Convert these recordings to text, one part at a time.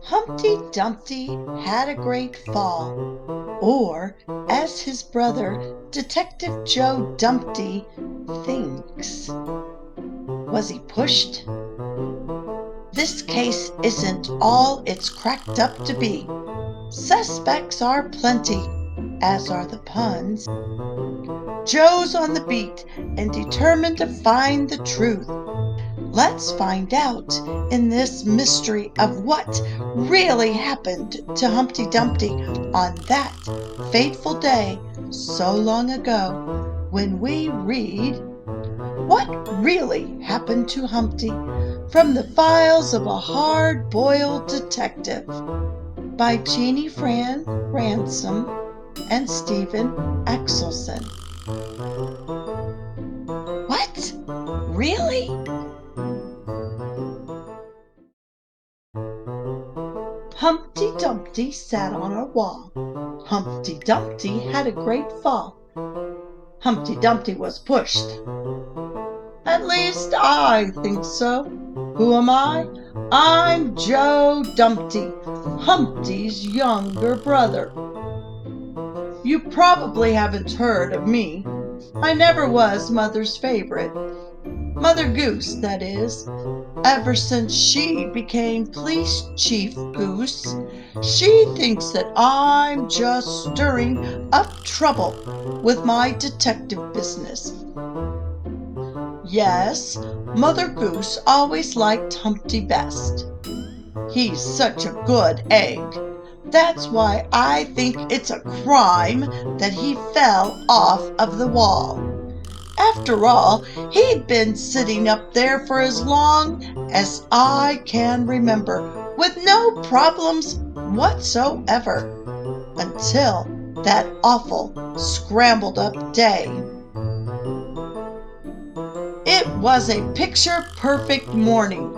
Humpty Dumpty had a great fall, or, as his brother, Detective Joe Dumpty, thinks. Was he pushed? This case isn't all it's cracked up to be. Suspects are plenty, as are the puns. Joe's on the beat and determined to find the truth. Let's find out in this mystery of what really happened to Humpty Dumpty on that fateful day so long ago when we read What Really Happened to Humpty from the Files of a Hard-Boiled Detective by Jeanie Ransom and Stephen Axelsen. What? Really? Humpty Dumpty sat on a wall. Humpty Dumpty had a great fall. Humpty Dumpty was pushed. At least I think so. Who am I? I'm Joe Dumpty, Humpty's younger brother. You probably haven't heard of me. I never was Mother's favorite. Mother Goose, that is. Ever since she became Police Chief Goose, she thinks that I'm just stirring up trouble with my detective business. Yes, Mother Goose always liked Humpty best. He's such a good egg. That's why I think it's a crime that he fell off of the wall. After all, he'd been sitting up there for as long as I can remember, with no problems whatsoever, until that awful scrambled up day. It was a picture-perfect morning.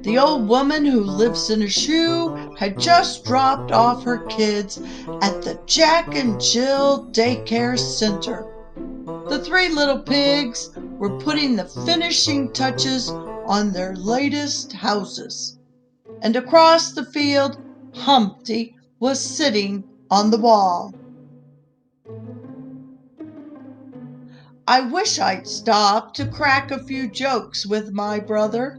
The old woman who lives in a shoe had just dropped off her kids at the Jack and Jill Daycare Center. The three little pigs were putting the finishing touches on their latest houses. And across the field, Humpty was sitting on the wall. I wish I'd stopped to crack a few jokes with my brother,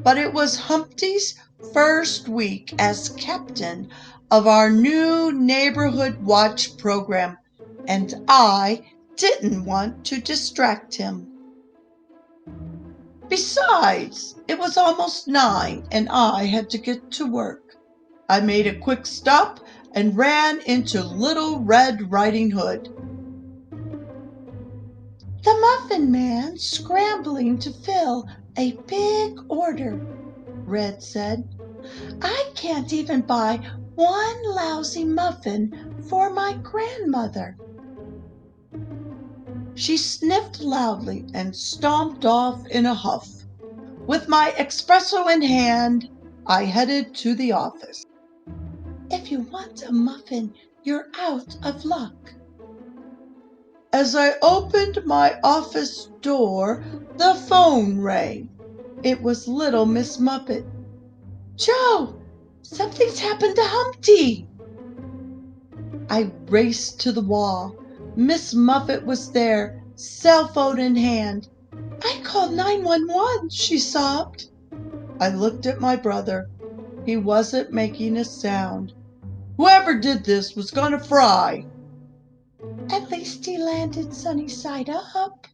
but it was Humpty's first week as captain of our new neighborhood watch program, and I didn't want to distract him. Besides, it was almost 9 and I had to get to work. I made a quick stop and ran into Little Red Riding Hood. The Muffin Man scrambling to fill a big order, Red said. I can't even buy one lousy muffin for my grandmother. She sniffed loudly and stomped off in a huff. With my espresso in hand, I headed to the office. If you want a muffin, you're out of luck. As I opened my office door, the phone rang. It was Little Miss Muffet. Joe, something's happened to Humpty. I raced to the wall. Miss Muffet was there, cell phone in hand. I called 911, she sobbed. I looked at my brother. He wasn't making a sound. Whoever did this was gonna fry. At least he landed sunny side up.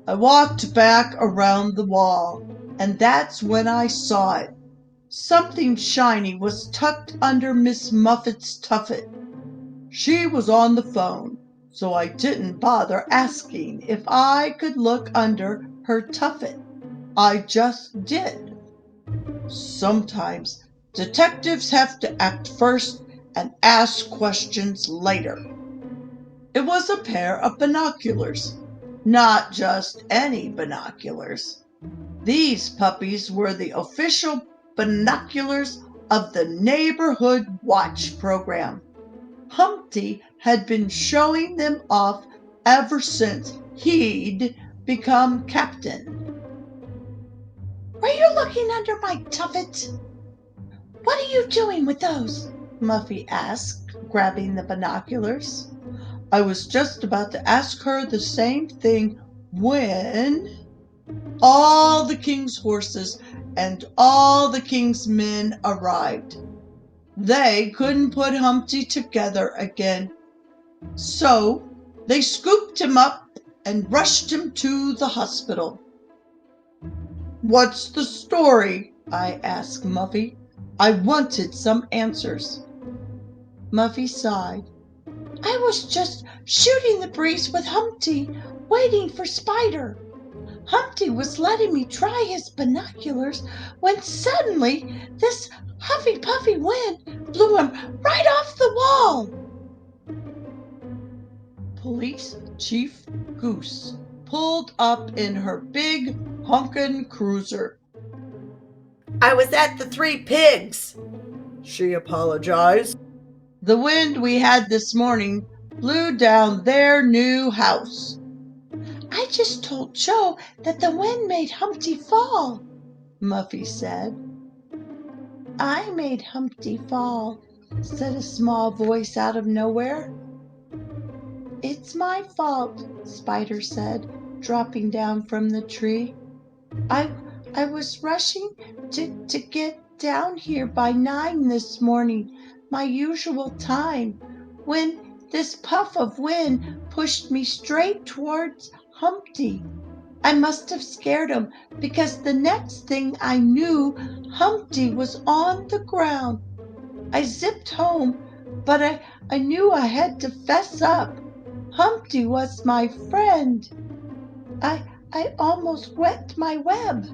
I walked back around the wall, and that's when I saw it. Something shiny was tucked under Miss Muffet's tuffet. She was on the phone, so I didn't bother asking if I could look under her tuffet. I just did. Sometimes detectives have to act first and ask questions later. It was a pair of binoculars, not just any binoculars. These puppies were the official binoculars of the Neighborhood Watch program. Humpty had been showing them off ever since he'd become captain. Were you looking under my tuffet? What are you doing with those? Muffy asked, grabbing the binoculars. I was just about to ask her the same thing when all the king's horses and all the king's men arrived. They couldn't put Humpty together again, so they scooped him up and rushed him to the hospital. What's the story? I asked Muffy. I wanted some answers. Muffy sighed. I was just shooting the breeze with Humpty, waiting for Spider. Humpty was letting me try his binoculars when suddenly this huffy puffy wind blew him right off the wall. Police Chief Goose pulled up in her big honkin' cruiser. I was at the Three Pigs, she apologized. The wind we had this morning blew down their new house. I just told Joe that the wind made Humpty fall, Muffy said. I made Humpty fall, said a small voice out of nowhere. It's my fault, Spider said, dropping down from the tree. I was rushing to get down here by 9 this morning, my usual time, when this puff of wind pushed me straight towards Humpty. I must have scared him, because the next thing I knew, Humpty was on the ground. I zipped home, but I knew I had to fess up. Humpty was my friend. I almost wet my web.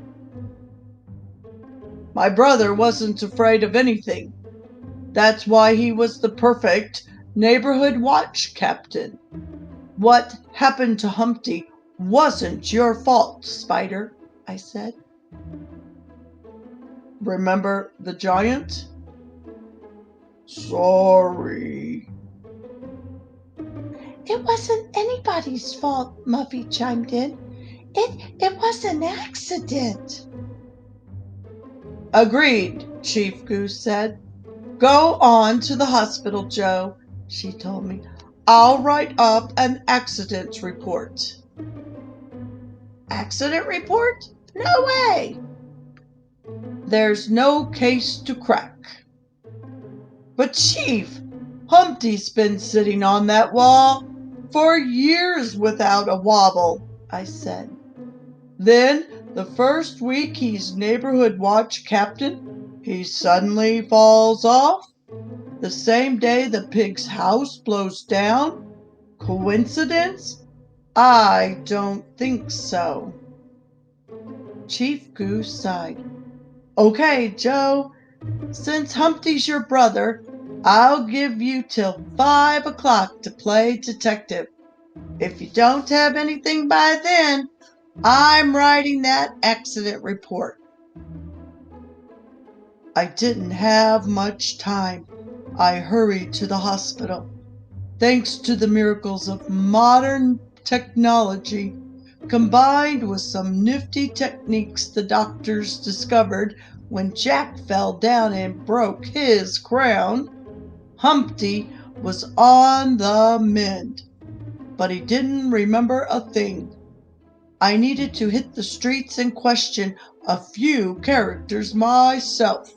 My brother wasn't afraid of anything. That's why he was the perfect neighborhood watch captain. What happened to Humpty wasn't your fault, Spider, I said. Remember the giant? Sorry. It wasn't anybody's fault, Muffy chimed in. It was an accident. Agreed, Chief Goose said. Go on to the hospital, Joe, she told me. I'll write up an accident report. Accident report? No way! There's no case to crack. But Chief, Humpty's been sitting on that wall for years without a wobble, I said. Then, the first week he's neighborhood watch captain, he suddenly falls off. The same day the pig's house blows down. Coincidence? I don't think so. Chief Goose sighed. Okay, Joe, since Humpty's your brother, I'll give you till 5 o'clock to play detective. If you don't have anything by then, I'm writing that accident report. I didn't have much time. I hurried to the hospital. Thanks to the miracles of modern technology, combined with some nifty techniques the doctors discovered when Jack fell down and broke his crown, Humpty was on the mend. But he didn't remember a thing. I needed to hit the streets and question a few characters myself.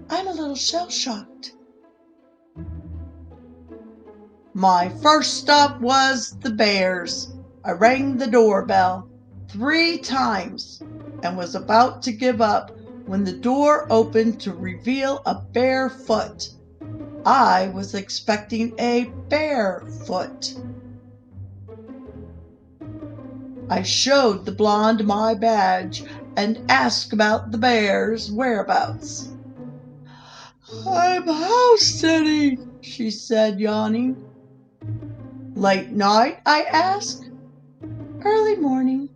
I'm a little shell-shocked. My first stop was the Bears. I rang the doorbell 3 times and was about to give up when the door opened to reveal a bare foot. I was expecting a bare foot. I showed the blonde my badge and asked about the Bears' whereabouts. I'm house sitting, she said, yawning. Late night? I asked. Early morning.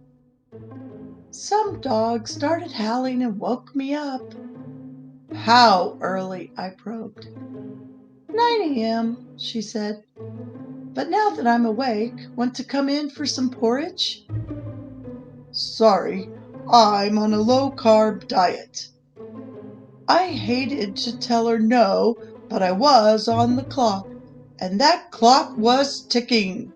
Some dog started howling and woke me up. How early? I probed. 9 a.m., she said. But now that I'm awake, want to come in for some porridge? Sorry, I'm on a low-carb diet. I hated to tell her no, but I was on the clock, and that clock was ticking.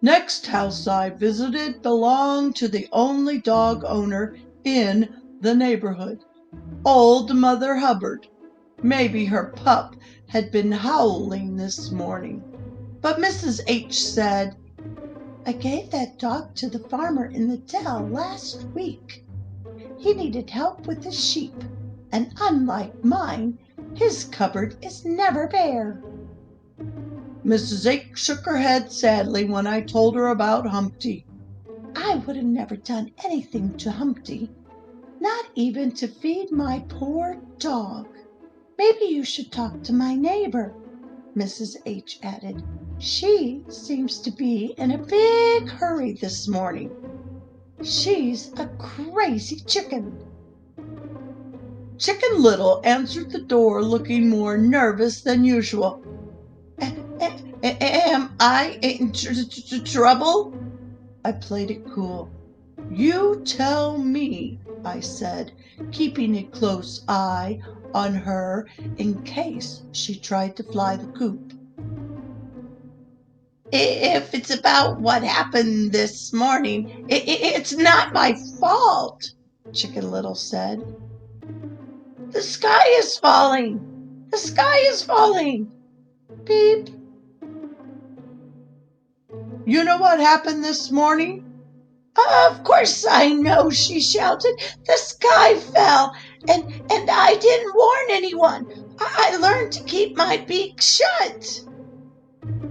Next house I visited belonged to the only dog owner in the neighborhood, Old Mother Hubbard. Maybe her pup had been howling this morning. But Mrs. H said, I gave that dog to the farmer in the dell last week. He needed help with his sheep, and unlike mine, his cupboard is never bare. Mrs. H shook her head sadly when I told her about Humpty. I would have never done anything to Humpty, not even to feed my poor dog. Maybe you should talk to my neighbor, Mrs. H added. She seems to be in a big hurry this morning. She's a crazy chicken. Chicken Little answered the door looking more nervous than usual. Am I in trouble? I played it cool. You tell me, I said, keeping a close eye on her in case she tried to fly the coop. If it's about what happened this morning, it's not my fault, Chicken Little said. The sky is falling. The sky is falling. Beep. You know what happened this morning? Of course I know, she shouted. The sky fell, and I didn't warn anyone. I learned to keep my beak shut.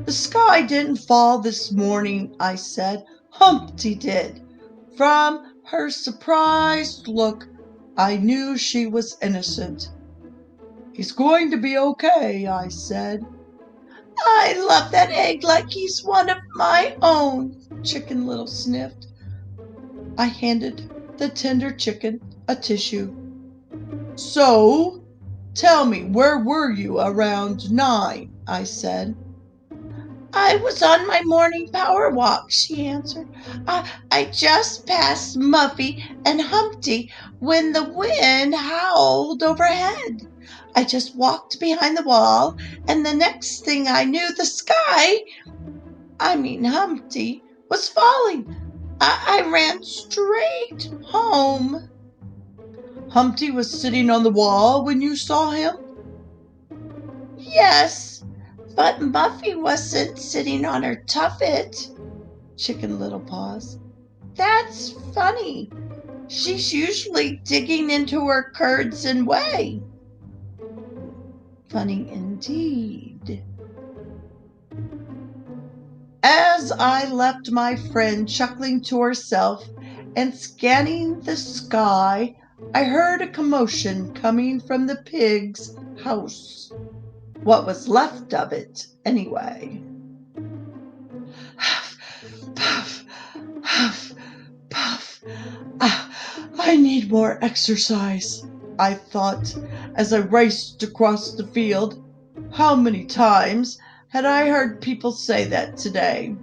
The sky didn't fall this morning, I said. Humpty did. From her surprised look, I knew she was innocent. He's going to be okay, I said. I love that egg like he's one of my own, Chicken Little sniffed. I handed the tender chicken a tissue. So, tell me, where were you around 9? I said. I was on my morning power walk, she answered. I just passed Muffy and Humpty when the wind howled overhead. I just walked behind the wall, and the next thing I knew, the sky, Humpty, was falling. I ran straight home. Humpty was sitting on the wall when you saw him? Yes, but Muffy wasn't sitting on her tuffet. Chicken Little paused. That's funny. She's usually digging into her curds and whey. Funny indeed. As I left my friend chuckling to herself and scanning the sky, I heard a commotion coming from the pig's house. What was left of it, anyway. Huff, puff, huff, puff. I need more exercise, I thought as I raced across the field. How many times had I heard people say that today?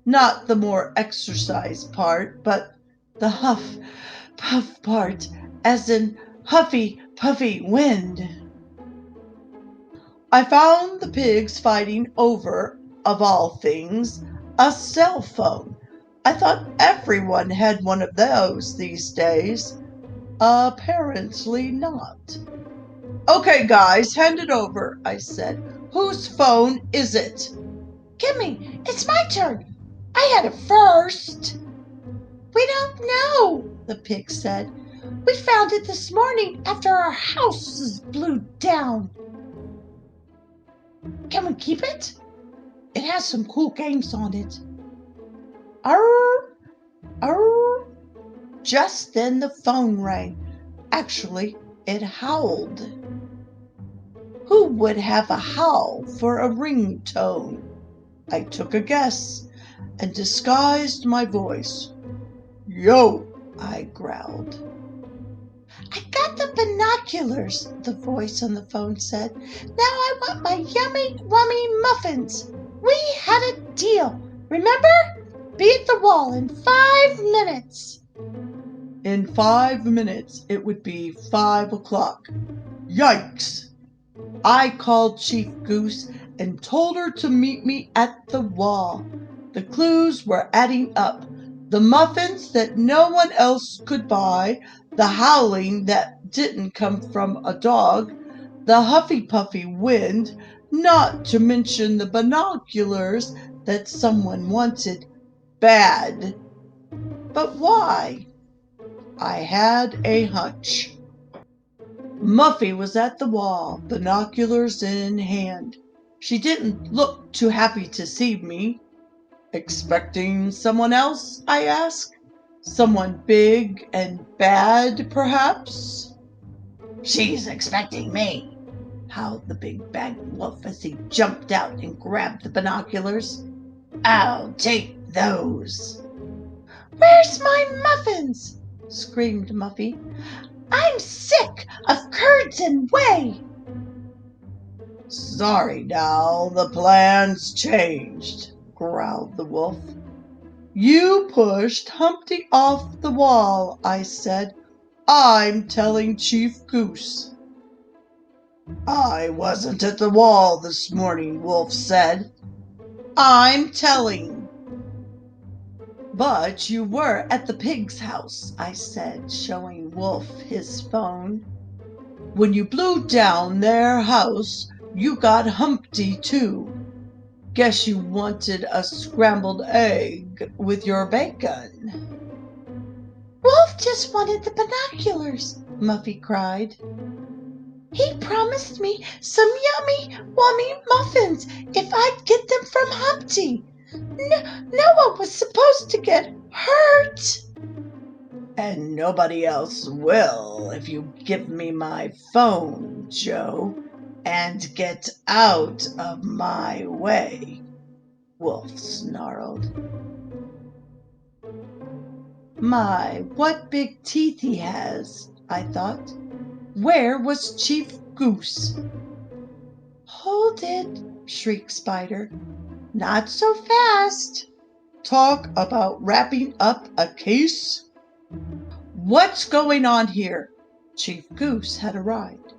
Not the more exercise part, but the huff, puff part, as in huffy, puffy wind. I found the pigs fighting over, of all things, a cell phone. I thought everyone had one of those these days. Apparently not. Okay, guys, hand it over, I said. Whose phone is it? Gimme, it's my turn. I had it first. We don't know, the pig said. We found it this morning after our houses blew down. Can we keep it? It has some cool games on it. Arr, arr. Just then the phone rang. Actually, it howled. Who would have a howl for a ringtone? I took a guess and disguised my voice. Yo, I growled. I got the binoculars, the voice on the phone said. Now I want my yummy, wummy muffins. We had a deal, remember? Be at the wall in 5 minutes. In 5 minutes, it would be 5 o'clock. Yikes! I called Chief Goose and told her to meet me at the wall. The clues were adding up. The muffins that no one else could buy, the howling that didn't come from a dog, the huffy-puffy wind, not to mention the binoculars that someone wanted bad. But why? I had a hunch. Muffy was at the wall, binoculars in hand. She didn't look too happy to see me. Expecting someone else? I asked. Someone big and bad, perhaps? She's expecting me, howled the big bad wolf as he jumped out and grabbed the binoculars. I'll take those. Where's my muffins? Screamed Muffy. I'm sick of curds and whey. Sorry now, the plan's changed, growled the wolf. You pushed Humpty off the wall, I said. I'm telling Chief Goose. I wasn't at the wall this morning, Wolf said. I'm telling. But you were at the pig's house, I said, showing Wolf his phone. When you blew down their house, you got Humpty too. Guess you wanted a scrambled egg with your bacon. Wolf just wanted the binoculars, Muffy cried. He promised me some yummy, wummy muffins if I'd get them from Humpty. No one was supposed to get hurt. And nobody else will if you give me my phone, Joe, and get out of my way, Wolf snarled. My, what big teeth he has, I thought. Where was Chief Goose? Hold it, shrieked Spider. Not so fast. Talk about wrapping up a case. What's going on here? Chief Goose had arrived.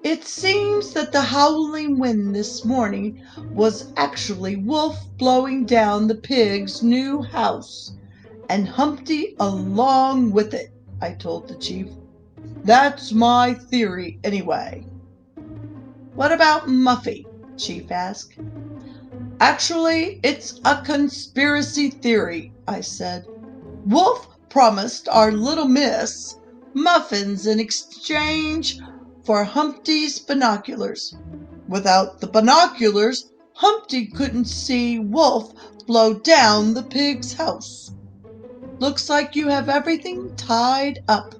It seems that the howling wind this morning was actually Wolf blowing down the pig's new house, and Humpty along with it, I told the chief. That's my theory, anyway. What about Muffy? Chief asked. Actually, it's a conspiracy theory, I said. Wolf promised our little miss muffins in exchange for Humpty's binoculars. Without the binoculars, Humpty couldn't see Wolf blow down the pig's house. Looks like you have everything tied up.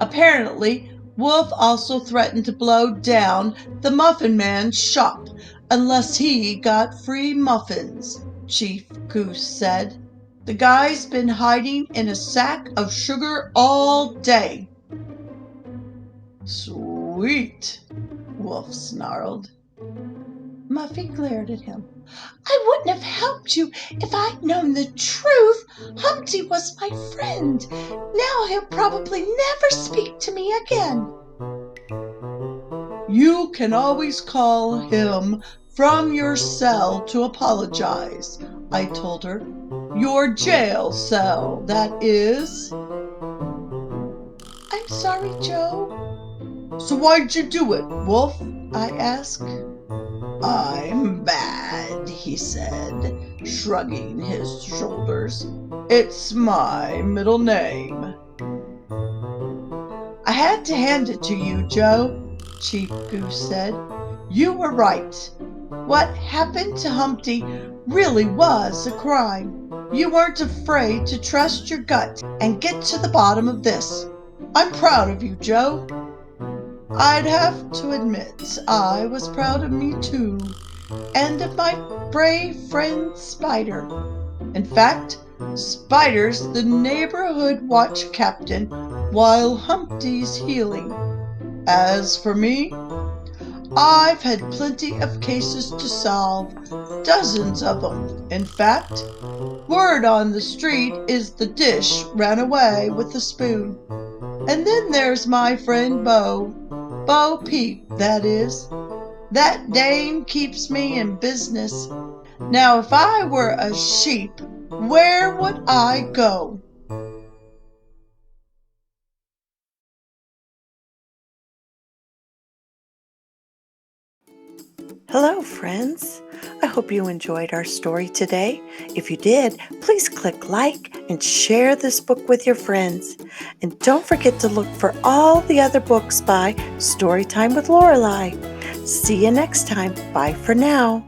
Apparently, Wolf also threatened to blow down the Muffin Man's shop unless he got free muffins, Chief Goose said. The guy's been hiding in a sack of sugar all day. Sweet, Wolf snarled. Muffy glared at him. I wouldn't have helped you if I'd known the truth. Humpty was my friend. Now he'll probably never speak to me again. You can always call him from your cell to apologize, I told her. Your jail cell, that is. I'm sorry, Joe. So why'd you do it, Wolf? I asked. I'm bad, he said, shrugging his shoulders. It's my middle name. I had to hand it to you, Joe, Chief Goose said. You were right. What happened to Humpty really was a crime. You weren't afraid to trust your gut and get to the bottom of this. I'm proud of you, Joe. I'd have to admit I was proud of me too, and of my brave friend Spider. In fact, Spider's the neighborhood watch captain while Humpty's healing. As for me, I've had plenty of cases to solve, dozens of 'em. In fact, word on the street is the dish ran away with the spoon. And then there's my friend Bo Peep, that is. That dame keeps me in business. Now if I were a sheep, where would I go? Hello, friends. I hope you enjoyed our story today. If you did, please click like and share this book with your friends. And don't forget to look for all the other books by Storytime with Lorelei. See you next time. Bye for now.